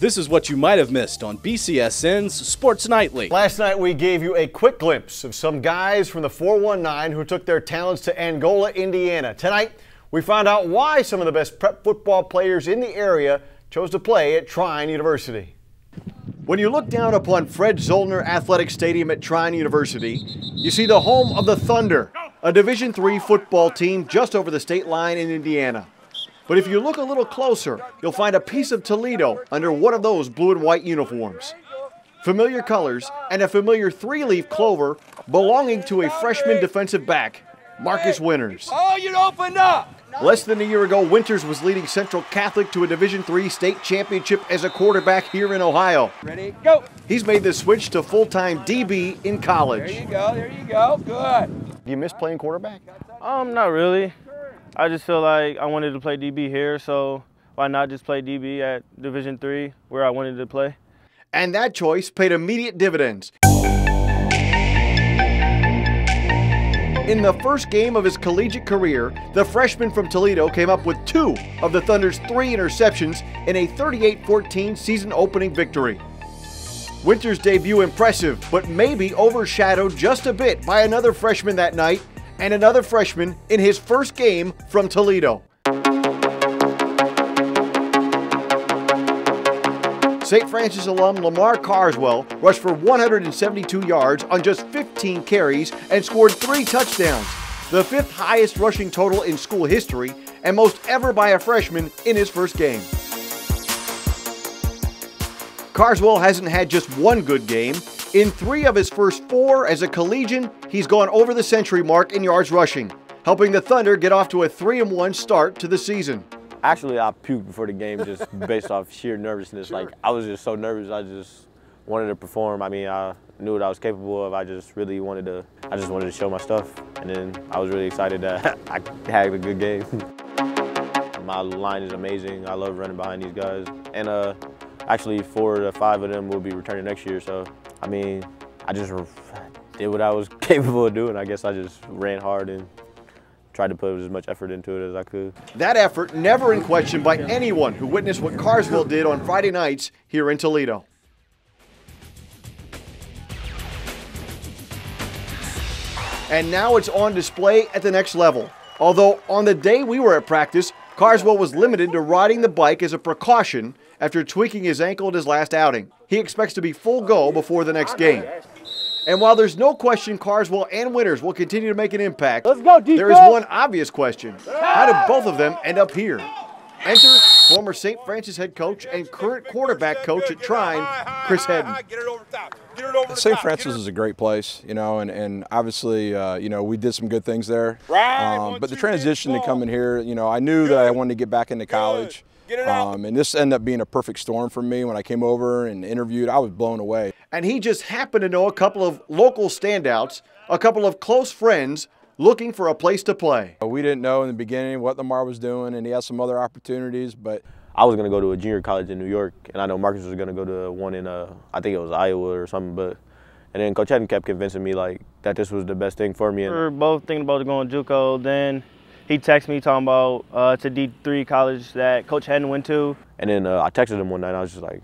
This is what you might have missed on BCSN's Sports Nightly. Last night we gave you a quick glimpse of some guys from the 419 who took their talents to Angola, Indiana. Tonight we found out why some of the best prep football players in the area chose to play at Trine University. When you look down upon Fred Zollner Athletic Stadium at Trine University, you see the home of the Thunder, a Division III football team just over the state line in Indiana. But if you look a little closer, you'll find a piece of Toledo under one of those blue and white uniforms. Familiar colors and a familiar three-leaf clover belonging to a freshman defensive back, Marcus Winters. Oh, you opened up! Less than a year ago, Winters was leading Central Catholic to a Division III state championship as a quarterback here in Ohio. Ready, go! He's made the switch to full-time DB in college. There you go, good. Do you miss playing quarterback? Not really. I just feel like I wanted to play DB here, so why not just play DB at Division III where I wanted to play? And that choice paid immediate dividends. In the first game of his collegiate career, the freshman from Toledo came up with 2 of the Thunder's 3 interceptions in a 38-14 season-opening victory. Winters' debut impressive, but maybe overshadowed just a bit by another freshman that night and another freshman in his first game from Toledo. St. Francis alum Lamar Carswell rushed for 172 yards on just 15 carries and scored 3 touchdowns, the 5th highest rushing total in school history and most ever by a freshman in his first game. Carswell hasn't had just one good game. In 3 of his first 4 as a collegian, he's gone over the century mark in yards rushing, helping the Thunder get off to a 3-1 start to the season. Actually, I puked before the game just based off sheer nervousness. Sure. Like, I was just so nervous. I just wanted to perform. I mean, I knew what I was capable of. I just wanted to show my stuff. And then I was really excited that I had a good game. My line is amazing. I love running behind these guys. And actually 4 to 5 of them will be returning next year. So, I mean, I just did what I was capable of doing. I guess I just ran hard and tried to put as much effort into it as I could. That effort never in question by anyone who witnessed what Carswell did on Friday nights here in Toledo. And now it's on display at the next level. Although on the day we were at practice, Carswell was limited to riding the bike as a precaution after tweaking his ankle at his last outing. He expects to be full go before the next game. And while there's no question Carswell and Winters will continue to make an impact, there is one obvious question. How did both of them end up here? Enter former St. Francis head coach and current quarterback coach at Trine, Chris Hedden. St. Francis is a great place, you know, and obviously, you know, we did some good things there. But the transition to coming here, you know, I knew that I wanted to get back into college. And this ended up being a perfect storm for me. When I came over and interviewed, I was blown away. And he just happened to know a couple of local standouts, a couple of close friends looking for a place to play. We didn't know in the beginning what Lamar was doing, and he had some other opportunities, but I was going to go to a junior college in New York, and I know Marcus was going to go to one in, I think it was Iowa or something, and then Coach Hedden kept convincing me like that this was the best thing for me. We were both thinking about going to JUCO. Then he texted me talking about it's a D3 college that Coach Hedden went to. And then I texted him one night, and I was just like,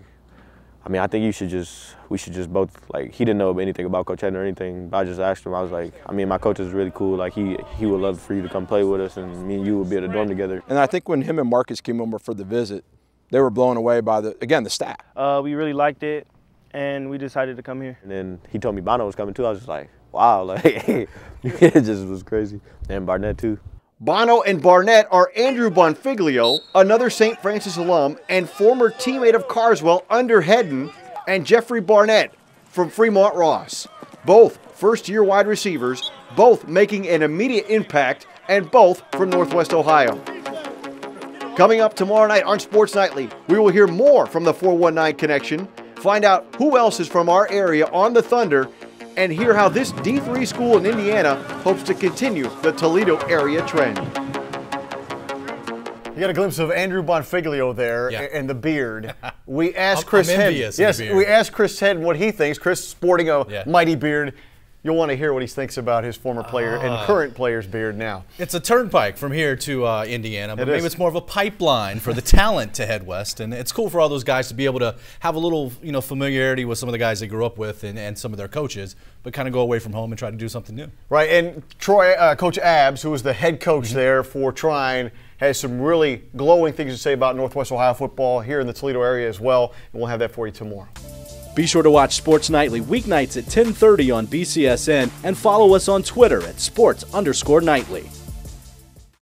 I mean, I think we should just both, like, he didn't know anything about Coach Hedden or anything, but I just asked him, I was like, I mean, my coach is really cool, like, he would love for you to come play with us, and me and you would be at a dorm together. And I think when him and Marcus came over for the visit, they were blown away by, the staff. We really liked it, and we decided to come here. And then he told me Bono was coming too. I was just like, wow, like, it just was crazy. And Barnett too. Bono and Barnett are Andrew Bonfiglio, another St. Francis alum and former teammate of Carswell under Hedden, and Jeffrey Barnett from Fremont Ross. Both first-year wide receivers, both making an immediate impact, and both from Northwest Ohio. Coming up tomorrow night on Sports Nightly, we will hear more from the 419 connection, find out who else is from our area on the Thunder, and hear how this D3 school in Indiana hopes to continue the Toledo area trend. You got a glimpse of Andrew Bonfiglio there and the beard. We asked Chris Hedden. Yes, we asked Chris Hedden what he thinks. Chris sporting a mighty beard. you'll want to hear what he thinks about his former player and current player's beard now. It's a turnpike from here to Indiana, but maybe is. it's more of a pipeline for the talent to head west. And it's cool for all those guys to be able to have a little, familiarity with some of the guys they grew up with and some of their coaches, but kind of go away from home and try to do something new. Right, and Troy, Coach Abbs, who was the head coach there for Trine, has some really glowing things to say about Northwest Ohio football here in the Toledo area as well, and we'll have that for you tomorrow. Be sure to watch Sports Nightly weeknights at 10:30 on BCSN and follow us on Twitter at sports_nightly.